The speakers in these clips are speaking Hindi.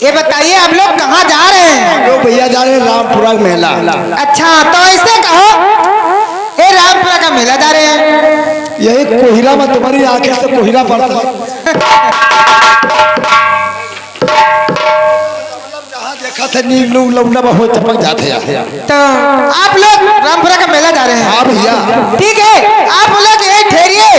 ये बताइए आप लोग कहाँ जा रहे हैं? हम लोग भैया जा रहे हैं रामपुरा मेला। अच्छा तो ऐसे कहो, ये रामपुरा का मेला जा रहे हैं। यही कोहिरा में तुम्हारी आंखें से कोहिरा पड़ता है। जहाँ देखा था नील लोग लौंडा बहुत चमक जाते हैं। तो आप लोग रामपुरा का मेला जा रहे हैं? हाँ भैया। ठीक है, आप लोग ये ठहरिए।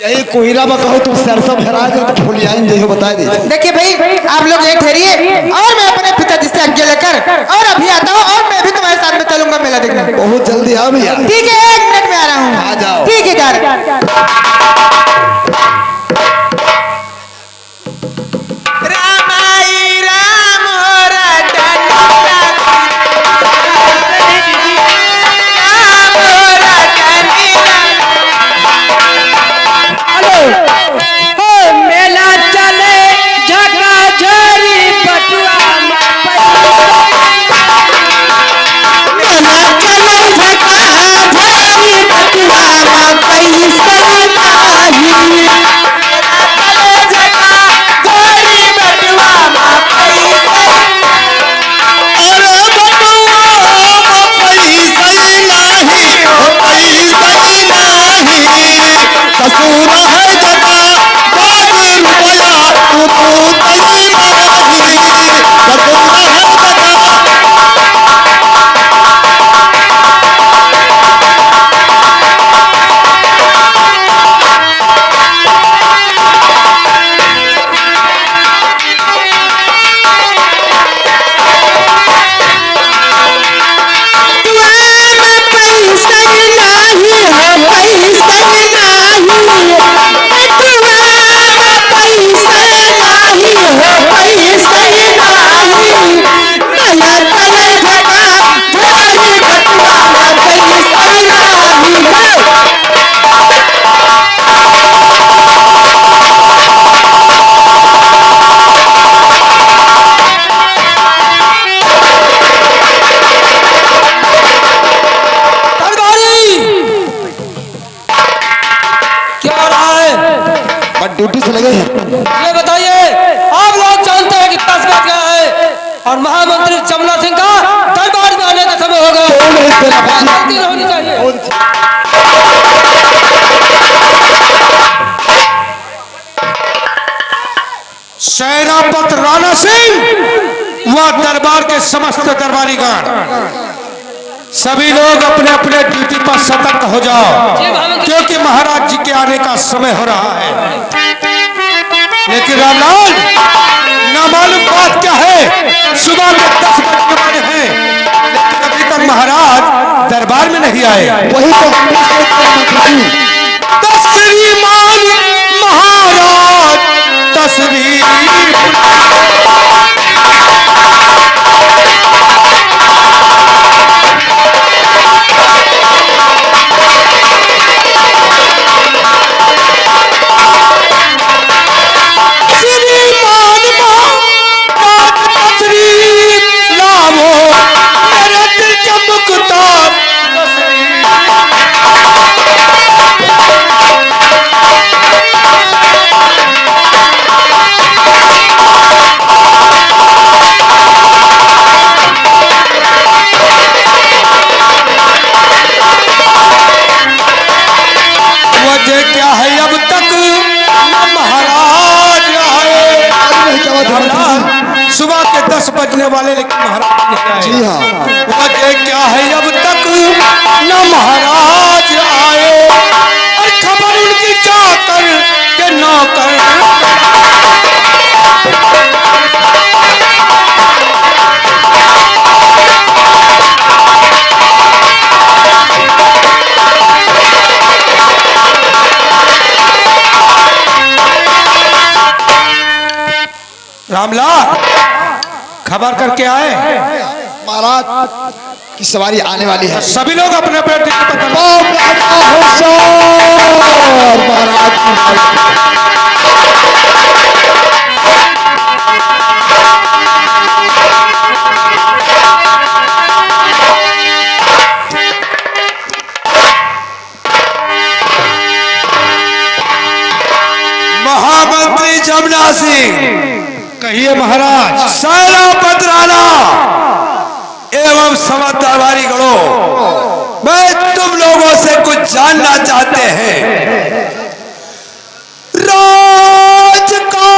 यही कोहिरा में कहो तुम सरसों भरा दे तो फुलियान जो बता दे। देखिए भाई, आप लोग ये ठहरिए और मैं अपने पिताजी से आज्ञा लेकर और अभी आता हूँ और मैं भी तुम्हारे साथ में चलूंगा मेला देखने। बहुत जल्दी आओ भैया। ठीक है, 1 मिनट में आ रहा हूँ। आ जाओ। ठीक है, जा रहे। ड्यूटी से लगे हैं। ये बताइए, आप लोग जानते हैं कि 10 बज गया है और महामंत्री जमुना सिंह का दरबार में आने का समय होगा। जल्दी होनी चाहिए। सेनापति राणा सिंह व दरबार के समस्त दरबारीगण सभी लोग अपने अपने ड्यूटी पर सतर्क हो जाओ, क्योंकि महाराज जी के आने का समय हो रहा है। लेकिन रामलाल, न मालूम बात क्या है, सुबह के 10 बजने वाले हैं लेकिन अभी तक महाराज दरबार में नहीं आए। वही तो श्रीमान महाराज तस्वीर बजने वाले लेकिन महाराज नहीं आए। जी हाँ। वजह क्या है अब तक न महाराज आए और खबर उनकी जाकर के नौकर रामलाल खबर करके आए महाराज की सवारी आने वाली है। सभी लोग अपने अपने जमुना सिंह, कहिए महाराज। सेनापति राणा एवं समस्त दरबारी गणों, मैं तुम लोगों से कुछ जानना चाहते हैं। राज का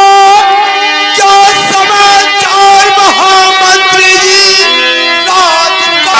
क्या समाचार महामंत्री जी? राज का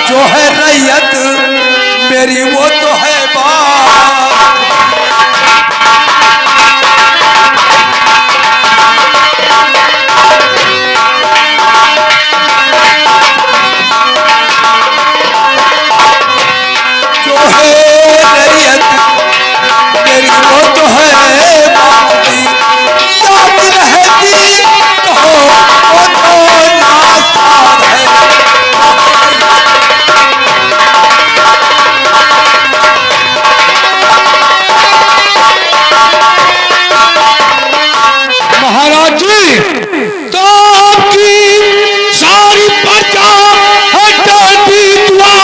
जो है रैयत मेरी वो तो है बात। जो है रैयत मेरी वो तो है बात। याद रहती कहो वो तो नासार है। महाराज जी, तो आपकी सारी प्रजा हटाती दुआ।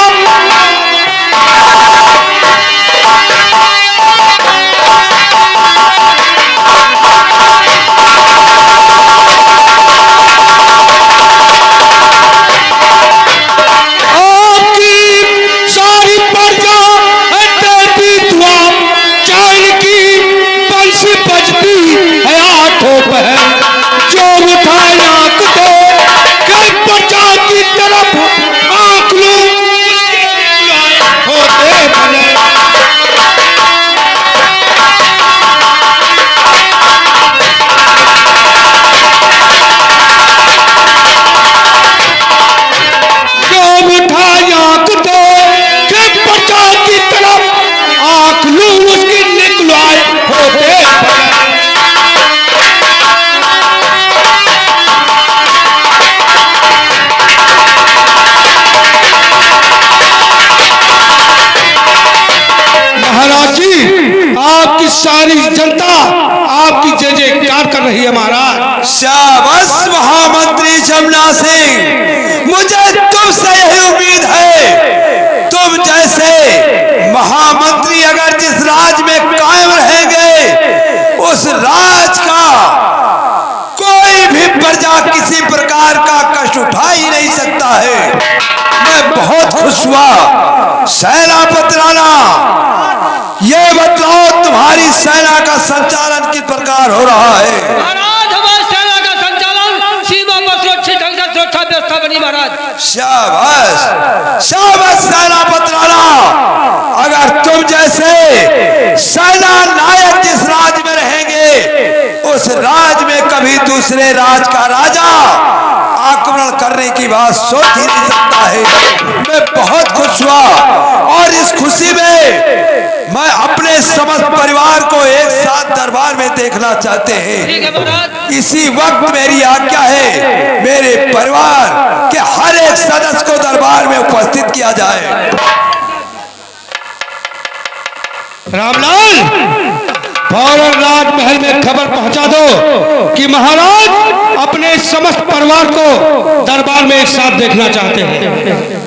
आपकी सारी जनता आपकी जय जयकार कर रही है महाराज। शाबाश महामंत्री जमुना सिंह, मुझे तुमसे यही उम्मीद है। तुम जैसे महामंत्री अगर जिस राज में कायम रहेंगे, उस राज का कोई भी प्रजा किसी प्रकार का कष्ट उठा ही नहीं सकता है। मैं बहुत खुश हुआ। सेनापति राणा, ये बताओ तुम्हारी सेना का संचालन किस प्रकार हो रहा है? महाराज, हमारी सेना का संचालन सीमा पर सुरक्षित ढंग से सुरक्षा व्यवस्था बनी महाराज। शाबाश शाबाश सेनापति राणा, अगर तुम जैसे सेना नायक जिस राज में रहेंगे, उस राज में कभी दूसरे राज का राजा आक्रमण करने की बात सोच ही नहीं सकता है। मैं बहुत खुश हुआ और इस खुशी में मैं अपने समस्त परिवार को एक साथ दरबार में देखना चाहते हैं। इसी वक्त मेरी आज्ञा है मेरे परिवार के हर एक सदस्य को दरबार में उपस्थित किया जाए। रामलाल, फौरन राजमहल में खबर पहुंचा दो कि महाराज अपने समस्त परिवार को दरबार में एक साथ देखना चाहते हैं।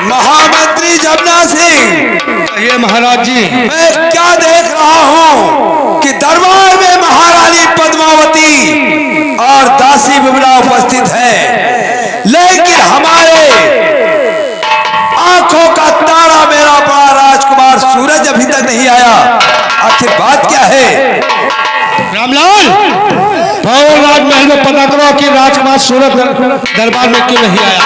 महामंत्री जमुना सिंह, ये महाराज जी, मैं क्या देख रहा हूं कि दरबार में महारानी पद्मावती और दासी बिमला उपस्थित है, लेकिन हमारे आंखों का तारा मेरा बड़ा राजकुमार सूरज अभी तक नहीं आया। आखिर बात क्या है? रामलाल, फौरन राजमहल में पता करो कि राजकुमार सूरज दरबार में क्यों नहीं आया।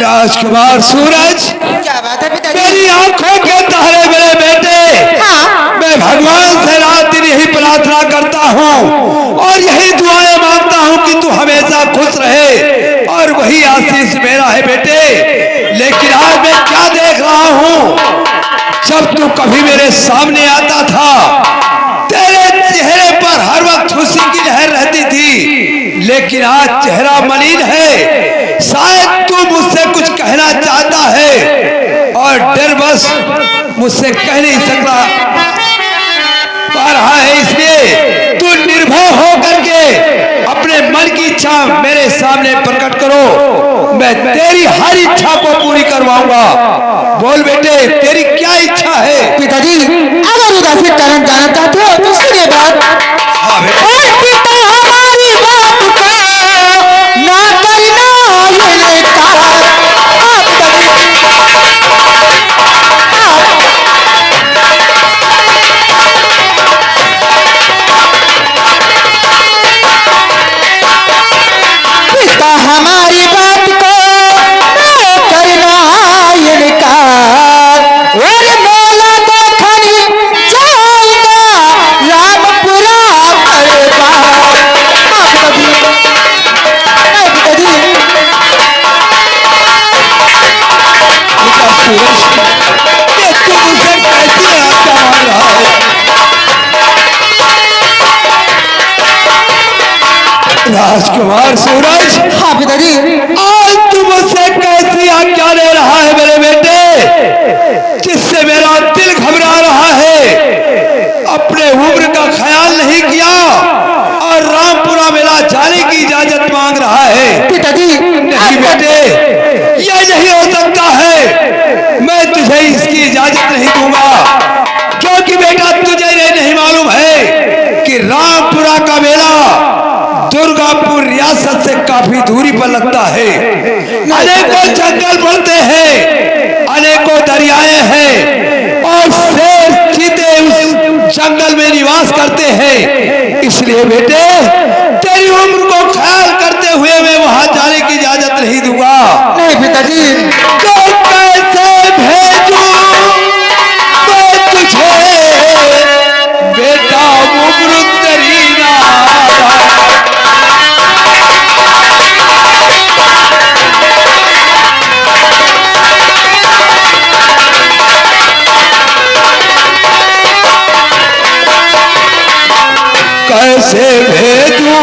राजकुमार सूरज, क्या बात है पिताजी? मेरी आंखों के तारे मेरे बेटे। हाँ। मैं भगवान से रात दिन यही प्रार्थना करता हूँ और यही दुआएं मांगता हूँ कि तू हमेशा खुश रहे और वही आशीष मेरा है बेटे। लेकिन आज मैं क्या देख रहा हूँ, जब तू कभी मेरे सामने आता था तेरे चेहरे पर हर वक्त खुशी की लहर रहती थी, लेकिन आज चेहरा मलिन है। शायद तू मुझसे कुछ कहना चाहता है और डर बस मुझसे कह नहीं सकता पा रहा है, इसलिए तू निर्भय होकर के अपने मन की इच्छा मेरे सामने प्रकट करो। मैं तेरी हर इच्छा को पूरी करवाऊंगा। बोल बेटे, तेरी क्या इच्छा है? पिताजी, अगर उदासी कारण जानना चाहते हो तो सुनिए बात। हाँ बेटा। और पिता हमारी बात को ना करना ये कार। पिता हमारी बात को ना करना ये कार। और मेला देखने जाएगा रामपुरा परवा। राजकुमार सूरज, हाँ पिताजी। आज तू मुझसे कैसी आज्ञा ले रहा है मेरे बेटे, जिससे मेरा दिल घबरा रहा है। अपने उम्र का ख्याल नहीं किया और रामपुरा मेला जाने की इजाजत मांग रहा है। पिताजी, नहीं बेटे, यह नहीं हो सकता है। मैं तुझे इसकी इजाजत नहीं दूंगा, क्योंकि बेटा तुझे नहीं मालूम है कि रामपुरा का मेला दुर्गापुर रियासत से काफी दूरी पर लगता है। अनेकों जंगल बढ़ते हैं, अनेकों दरियाएं हैं और शेर चीते उस जंगल में निवास करते हैं। इसलिए बेटे, तेरी उम्र को ख्याल करते हुए मैं वहां जाने की इजाजत नहीं दूंगा। नहीं पिताजी। तो कैसे भेजूं मैं तुझे बेटा, उम्र तेरी कैसे भेजूं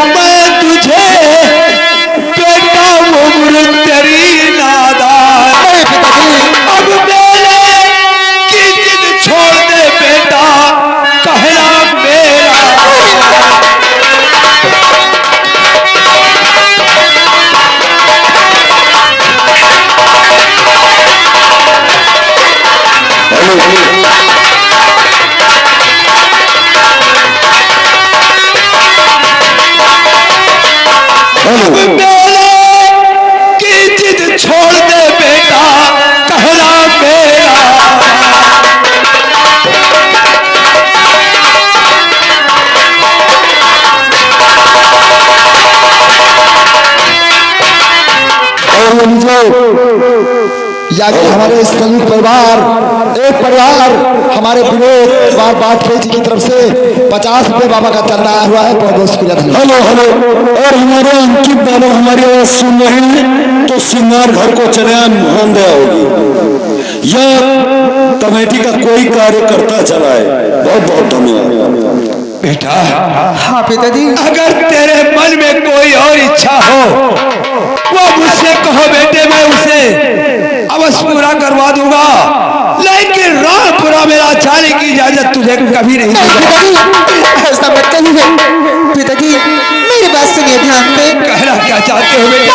मेरे की जिद छोड़ दे बेटा कहना मेरा। यानी हमारे संयुक्त परिवार एक परिवार हमारे विनोद कुमार बाजपेयी जी की तरफ से 50 रुपये बाबा का चंदा आया हुआ है। बहुत बहुत शुक्रिया। Hello hello. और हमारे अंकित बाबा हमारी आवाज सुन रहे हैं तो सिंगार घर को चले मोहन दया होगी। यह कमेटी का कोई कार्यकर्ता चलाए। बहुत बहुत धन्यवाद बेटा। हाँ पिताजी। अगर तेरे मन में कोई और इच्छा हो वो मुझसे कहो बेटे, मैं उसे अवश्य पूरा करवा दूंगा, लेकिन रामपुरा मेरा जाने की इजाजत तुझे कभी नहीं पिताजी ऐसा मत कहिए। पिताजी मेरी बात सुनिए ध्यान से। कहना क्या चाहते हो बेटा?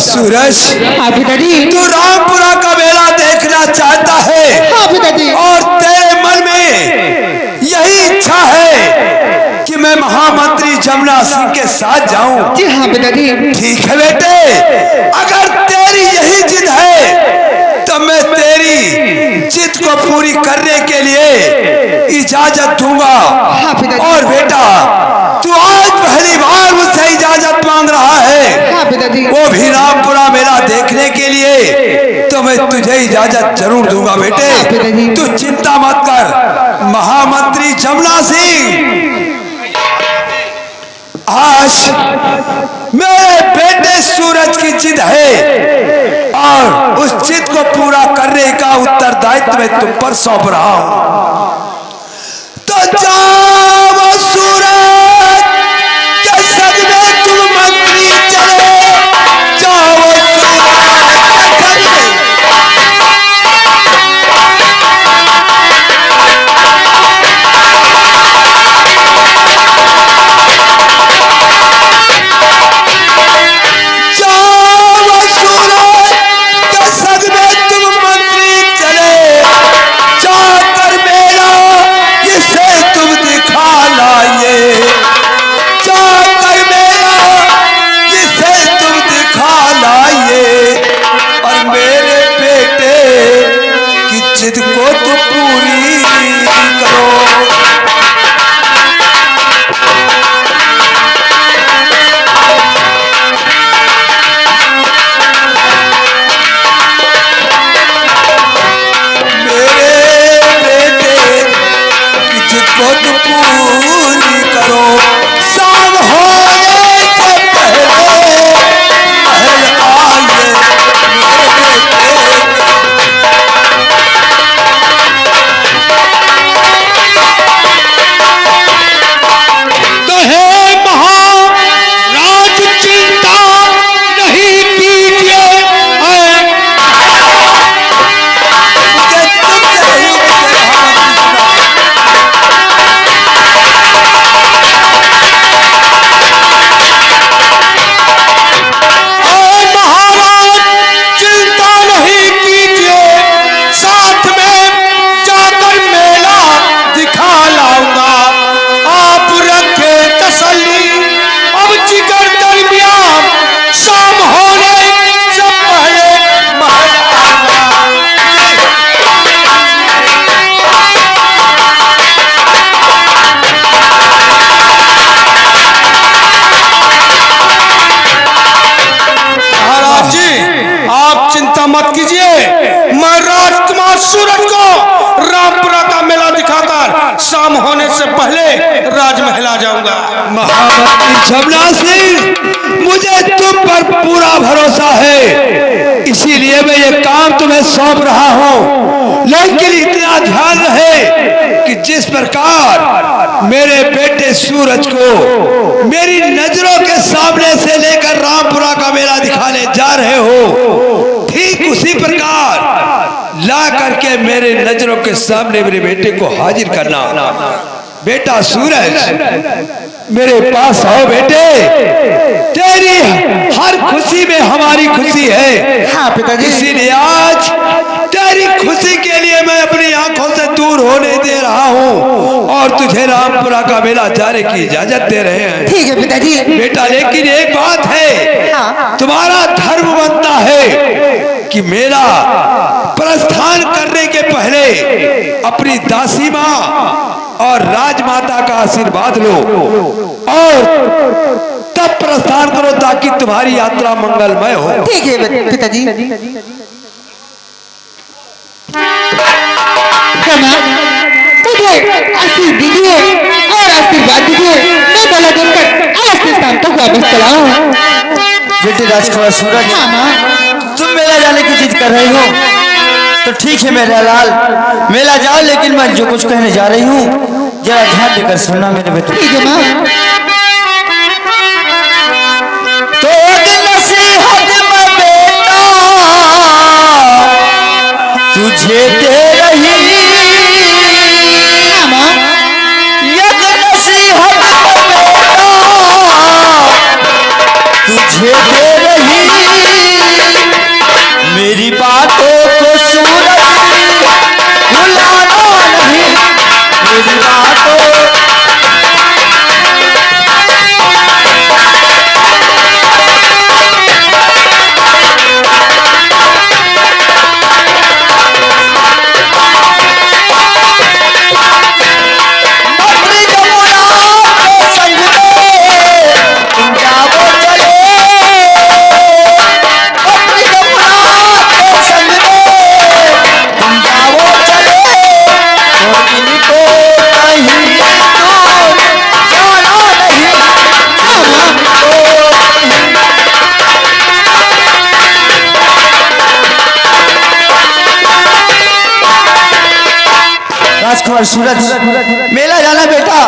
सूरज, हाँ पिताजी। तू रामपुरा का मेला देखना चाहता है। हाँ पिताजी। और तेरे मन में यही इच्छा है कि मैं महामंत्री जमुना सिंह के साथ जाऊं। जी हाँ पिताजी। ठीक है बेटे, अगर तेरी यही जिद है तो मैं तेरी जिद को पूरी करने के लिए इजाजत दूंगा। हाँ पिताजी। और बेटा तू आज पहली बार मुझसे इजाजत मांग रहा है। हाँ पिताजी। वो भी रामपुरा मेला देखने के लिए, तो मैं तुझे इजाजत जरूर दूंगा बेटे। तू चिंता मत कर। महामंत्री जमुना सिंह, आज मेरे बेटे सूरज की जिद है और उस जिद को पूरा करने का उत्तरदायित्व मैं तुम पर सौंप रहा हूं। तो जाओ सूरज के संग में तुम मंत्री चले, जाओ सूरज के संग में। जाओ सूरज के संग में तुम मंत्री चले, जाकर मेला इसे तुम दिखा लाइए, जाकर मेरा इसे तुम दिखा लाइए। और मेरे बेटे की जिद को तुम पूरी करो। मेरे बेटे की जिद को तुम पूरी करो। शाम होने से पहले महल आइए मेरे बेटे। तो हे महाराज चिंता नहीं कीजिए, मुझे तुमसे नहीं मुझे महामंत्री सुना। राजमहल आ जाऊंगा। महामंत्री जमुना सिंह, मुझे तुम पर पूरा भरोसा है, इसीलिए मैं ये काम तुम्हें सौंप रहा हूँ। लेकिन इतना ध्यान रहे कि जिस प्रकार मेरे बेटे सूरज को मेरी नजरों के सामने से लेकर रामपुरा का मेला दिखाने जा रहे हो, ठीक उसी प्रकार ला करके मेरे नजरों के सामने मेरे बेटे को हाजिर करना। बेटा सूरज, मेरे पास आओ बेटे, तेरी हर खुशी में हमारी खुशी है। हाँ पिताजी। इसीलिए आज तेरी खुशी के लिए मैं अपनी आंखों से दूर होने दे रहा हूँ और तुझे रामपुरा का मेला जाने की इजाजत दे रहे हैं। ठीक है पिताजी। बेटा, लेकिन एक बात है, हाँ। तुम्हारा धर्म बनता है कि मेला प्रस्थान करने के पहले अपनी दासी माँ और राजमाता का आशीर्वाद लो और तब प्रस्थान करो ताकि तुम्हारी यात्रा मंगलमय हो। ठीक है पिताजी। मुझे आशीर्वाद दीजिए और आशीर्वाद दीजिए, मैं मेला देखकर आज से शाम तक वापस चला हूँ। बेटे राजकुमार सूरज, हाँ माँ। तुम मेला जाने की जिद कर रही हो तो ठीक है मेरा लाल, मेला जाओ, लेकिन मैं जो कुछ कहने जा रही हूँ जरा ध्यान देकर सुनना मेरे बेटे। ठीक है माँ। तो नसीहत में बेटा तुझे दे रही, हाँ माँ। यद नसीहत में बेटा तुझे दे रही, मेरी बातों को सूरज भुलाना नहीं, मेरी बातों राजकुमार सूरज, मेला जाना बेटा,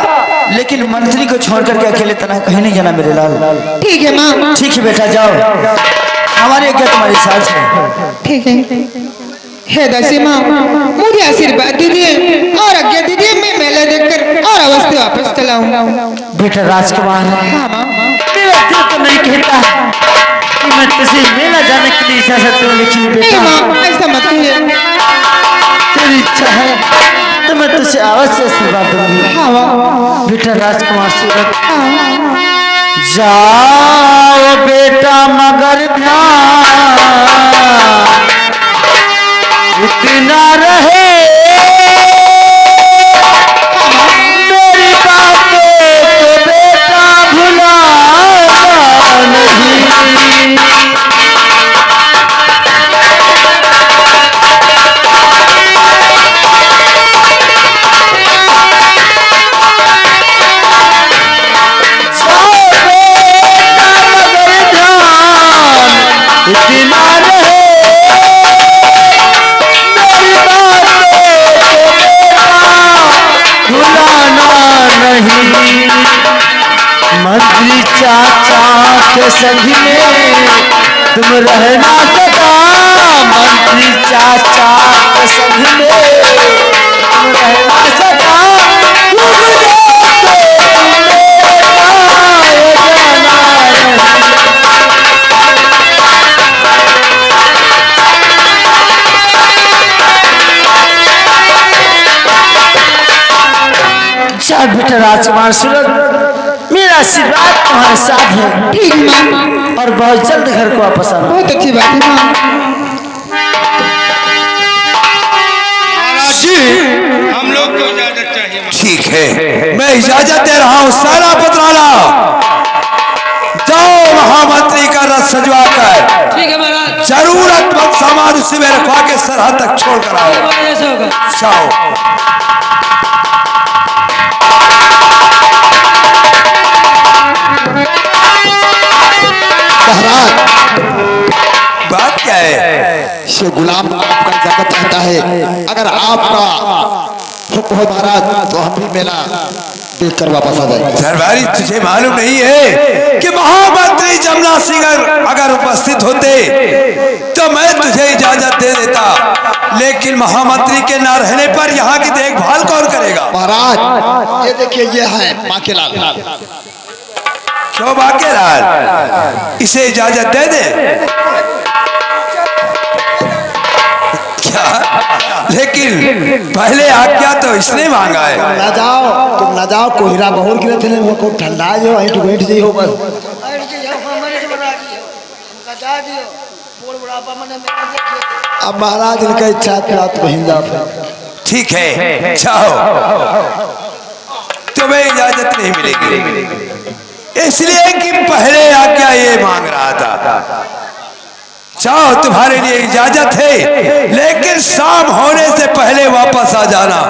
लेकिन मंत्री को छोड़ करके अकेले तना कहीं नहीं जाना मेरे लाल। ठीक है माँ। ठीक है बेटा, जाओ, हमारी आज्ञा तुम्हारी साथ है। ठीक है। हे दासी माँ, मुझे आशीर्वाद दीजिए और आज्ञा दीजिए, मैं मेला देखकर और अवश्य वापस चला हूँ। बेटा राजकुमार, हाँ माँ। मेरा दिल तो नहीं कहता कि मैं तुझे मेला जाने के लिए इजाजत दूं, लेकिन नहीं बेटा माँ, ऐसा मत कहिए। तेरी इच्छा है तो मैं तुझे अवश्य आशीर्वाद दूंगी। हाँ माँ। बेटा राजकुमार सूरज, हाँ। जाओ बेटा मगर ध्यान इतना रहे, मेरी बातों को बेटा भुलाना नहीं। इतना रहे, मेरी बातों को बेटा भुलाना नहीं। मंत्री चाचा के संग में तुम रहना सदा, मंत्री चाचा के संग में तुम रहना सदा, तुम देखो अच्छा बेटा राजकुमार सूरज, मेरा आशीर्वाद तुम्हारे साथ है। ठीक है माँ। और बहुत जल्द घर को वापस आना। बहुत अच्छी बात है माँ। जी, हम लोग को इजाजत चाहिए। ठीक है, मैं इजाजत दे रहा हूँ। सारा पत्राला जाओ, महामंत्री का रथ सजवा कर ठीक है महाराज। जरूरतमंद सामान उसी में रखवा के सरहद तक छोड़ कर आओ। ऐसा होगा। जाओ। आपका हुक्म हो महाराज तो हम भी मेला देख कर वापस आ जाए। दरबारी तुझे मालूम नहीं है कि महामंत्री जमुना सिंह अगर उपस्थित होते तो मैं तुझे इजाजत दे देता, लेकिन महामंत्री के न रहने पर यहाँ की देखभाल कौन करेगा? महाराज ये देखिए ये है बांकेलाल। क्यों बांकेलाल, इसे इजाजत दे दे क्या? लेकिन पहले आज्ञा तो इसने मांगा है। तुम ना जाओ कोहिरा बहुत गिरे थे वो को ठंडा जो ऐठ बैठ जी हो बस। अब महाराज इनका इच्छा क्या तो कहीं जाओ। ठीक है जाओ, तुम्हें इजाजत नहीं मिलेगी, इसलिए कि पहले आज्ञा ये मांग रहा था। चाहो तुम्हारे लिए इजाजत है, लेकिन शाम होने से पहले वापस आ जाना,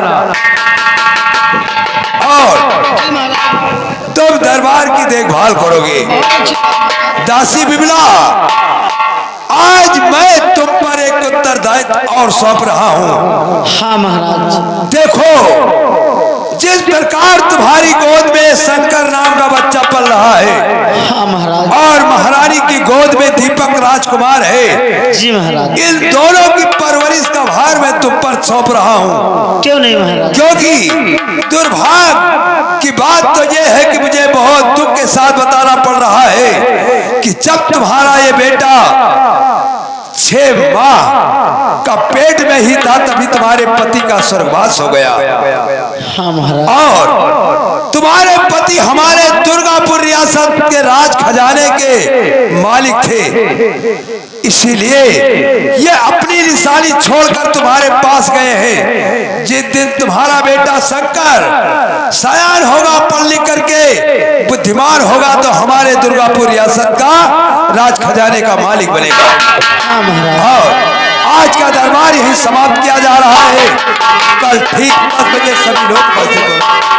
और तुम दरबार की देखभाल करोगे। दासी बिमला, आज मैं तुम पर एक उत्तरदायित्व और सौंप रहा हूँ। हाँ महाराज। देखो, जिस प्रकार तुम्हारी गोद में शंकर नाम का बच्चा पल रहा है, हाँ महाराज। और महारानी की गोद में दीपक राजकुमार है, जी महाराज। इन दोनों की परवरिश का भार मैं तुम पर सौंप रहा हूँ। क्यों नहीं महाराज? क्योंकि दुर्भाग्य की बात तो यह है कि मुझे बहुत दुख के साथ बताना पड़ रहा है कि जब तुम्हारा ये बेटा 6 माह का पेट में ही था तभी तुम्हारे पति का स्वर्गवास हो गया। हाँ महाराज। और तुम्हारे पति हमारे दुर्गापुर रियासत के राज खजाने के मालिक थे, इसीलिए ये अपनी निशानी छोड़कर तुम्हारे पास गए हैं। जिस दिन तुम्हारा बेटा शंकर सयान होगा, पढ़ लिख करके बुद्धिमान होगा, तो हमारे दुर्गापुर रियासत का राज खजाने का मालिक बनेगा। हाँ महाराज। और आज का दरबार यही समाप्त किया जा रहा है। कल ठीक 10 बजे सभी लोग उपस्थित होंगे।